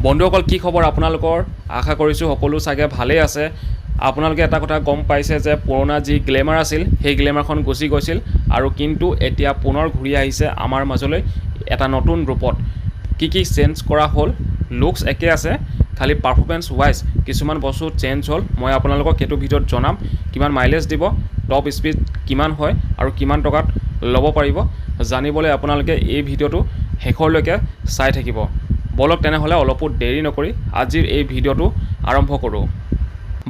বন্ধুসকল কি খবৰ আপোনালোকৰ আশা কৰিছো সকলো চাগে ভালে আছে আপোনালোকে এটা কথা গম পাইছে যে পুৰণা যি গ্লেমাৰ আছিল সেই গ্লেমাৰখন গুচি গৈছিল আৰু কিন্তু এতিয়া পুনৰ ঘূৰি আহিছে আমাৰ মাজলৈ এটা নতুন ৰূপত কি চেঞ্জ কৰা হ'ল লুকস একে আছে খালি পাৰফৰমেন্স ওয়াইজ কিছুমান বস্তু চেঞ্জ হ'ল মই আপোনালোকক কেটো ভিডিঅ'ত জনাম কিমান মাইলেজ দিব টপ স্পীড কিমান হয় আৰু কিমান টকাত ল'ব পাৰিব জানিবলৈ আপোনালোকে এই ভিডিঅ'টো শেষৰলৈকে চাই থাকিব বলক তেনেহলে অলপো দেৰি নকৰি আজিৰ এই ভিডিঅ'টো আৰম্ভ কৰো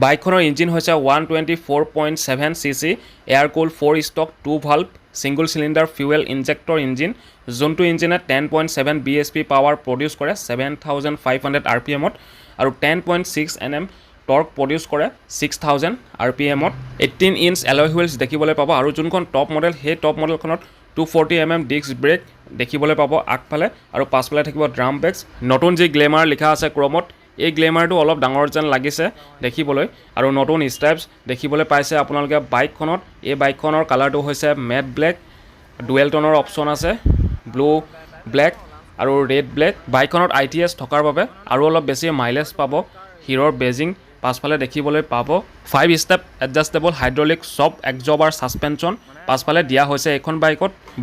বাইকখনৰ ইঞ্জিন হৈছে 124.7 cc air cool 4 stroke 2 valve single cylinder fuel injector engine যোনটো ইঞ্জিনে 10.7 bhp পাৱাৰ প্ৰডিউস কৰে 7500 rpm আৰু 10.6 nm টৰ্ক প্ৰডিউস কৰে 6000 rpm 18 ইঞ্চ এলয় হুইলছ দেখিবলৈ পাব আৰু যোনখন টপ মডেল সেই টপ মডেলখনত 240 mm ডিস্ক ব্ৰেক দেখিবলৈ পাব আগফালে আৰু পাছফালে থাকিব ড্ৰাম ব্ৰেকছ নতুন যি গ্লেমাৰ লিখা আছে ক্ৰমত এই গ্লেমাৰটো অলপ ডাঙৰ যেন লাগিছে দেখিবলৈ আৰু নতুন ষ্টাইপছ দেখিবলৈ পাইছে আপোনালোকে বাইকখনত এই বাইকখনৰ কালাৰটো হৈছে মেট ব্লেক ডুৱেল টোনৰ অপচন আছে ব্লু ব্লেক আৰু ৰেড ব্লেক বাইকখনত ITS থকাৰ বাবে আৰু অলপ বেছি মাইলেজ পাব হিৰৰ বেজিং পাছফালে দেখিবলৈ পাব 5 ষ্টেপ এডজাস্টেবল হাইড্ৰলিক সব এক্সজবাৰ সাসপেনশন পাছফালে দিয়া হৈছে এখন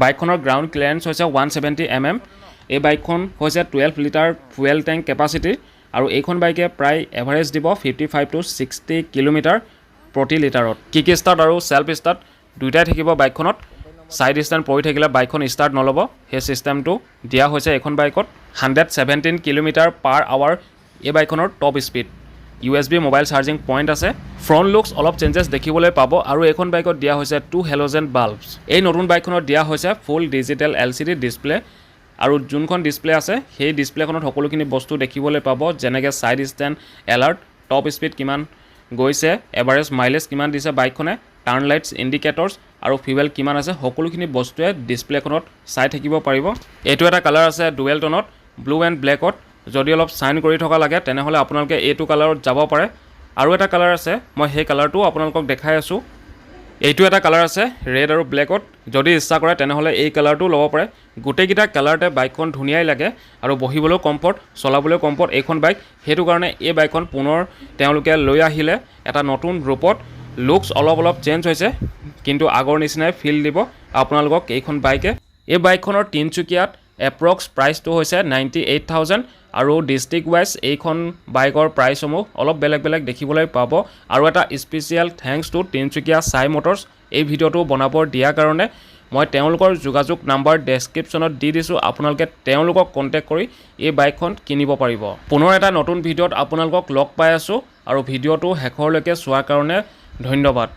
বাইকখনৰ গ্ৰাউণ্ড ক্লিয়াৰেন্স হৈছে 170 mm এই বাইকখন হৈছে 12 লিটাৰ ফুয়েল ট্যাঙ্ক কেপাসিটি আৰু এইখন বাইকে প্ৰায় এভাৰেজ দিব 55 to 60 কিলোমিটাৰ প্ৰতি লিটাৰত কিক ষ্টাৰ্ট আৰু সেলফ ষ্টাৰ্ট দুইটাই থাকিব বাইকখনত সাইড ষ্টেণ্ড পৰি থাকিলে বাইকখন ষ্টাৰ্ট নলব সেই সিস্টেমটো দিয়া হৈছে এখন বাইকত 117 কিলোমিটাৰ পাৰ আৱাৰ এই বাইকখনৰ top speed USB mobile charging point আছে ফ্ৰন্ট লুকস অলপ চেঞ্জেছ দেখিবলৈ পাব আৰু এখন বাইকত দিয়া হৈছে 2 হেলোজেন বাল্বছ এই নতুন বাইকখনত দিয়া হৈছে ফুল ডিজিটেল LCD ডিসপ্লে আৰু যোনখন ডিসপ্লে আছে সেই ডিসপ্লেখনত সকলোখিনি বস্তু দেখিবলৈ পাব যেনেকৈ side stand alert top speed কিমান গৈছে এভাৰেজ মাইলেজ কিমান দিছে বাইকখনে টাৰ্ণ লাইটছ ইণ্ডিকেটৰ্ছ আৰু ফিউৱেল কিমান আছে সকলোখিনি বস্তুৱে ডিসপ্লেখনত চাই থাকিব পাৰিব এইটো এটা কালাৰ আছে ডুৱেল টোনত ব্লু এণ্ড ব্লেকত যদি অলপ সাইন কৰি থকা লাগে তেনেহলে আপোনালোকে এইটো কালাৰত যাব পাৰে আৰু এটা কালাৰ আছে মই সেই কালাৰটো আপোনালোকক দেখাই আছো এইটো এটা কালাৰ আছে ৰেড আৰু ব্লেকত যদি ইচ্ছা কৰে তেনেহলে এই কালাৰটো ল'ব পাৰে গোটেইকিটা কালাৰতে বাইকখন ধুনিয়াই লাগে আৰু বহিবলৈ কমফৰ্ট চলাবলৈ কমফৰ্ট এইখন বাইক হেতু কাৰণে এই বাইকখন পুনৰ তেওঁলোকে লৈ আহিলে এটা নতুন ৰূপত লুকস অলপ চেঞ্জ হৈছে কিন্তু আগৰ নিচিনাই ফিল দিব আপোনালোকক এইখন বাইকে এই বাইকখনৰ তিনচুকীয়াত এপ্ৰক্স প্ৰাইসটো হৈছে 98000 আৰু ডিস্ট্ৰিক্ট ওয়াইজ এইখন বাইকৰ প্ৰাইসমুহ অলপ বেলেগ দেখিবলৈ পাব আৰু এটা স্পেশাল থ্যাঙ্কস টু তিনচুকীয়া সাই মোটৰছ এই ভিডিঅ'টো বনাবৰ দিয়া কাৰণে মই তেওঁলোকৰ যোগাযোগ নাম্বাৰ ডেসক্ৰিপচনত দি দিছো আপোনালোকে তেওঁলোকক কন্টাক্ট কৰি এই বাইকখন কিনিব পাৰিব পুনৰ এটা নতুন ভিডিঅ'ত আপোনালোকক লগ পাই আছো আৰু ভিডিঅ'টো শেষৰলৈকে চোৱাৰ কাৰণে ধন্যবাদ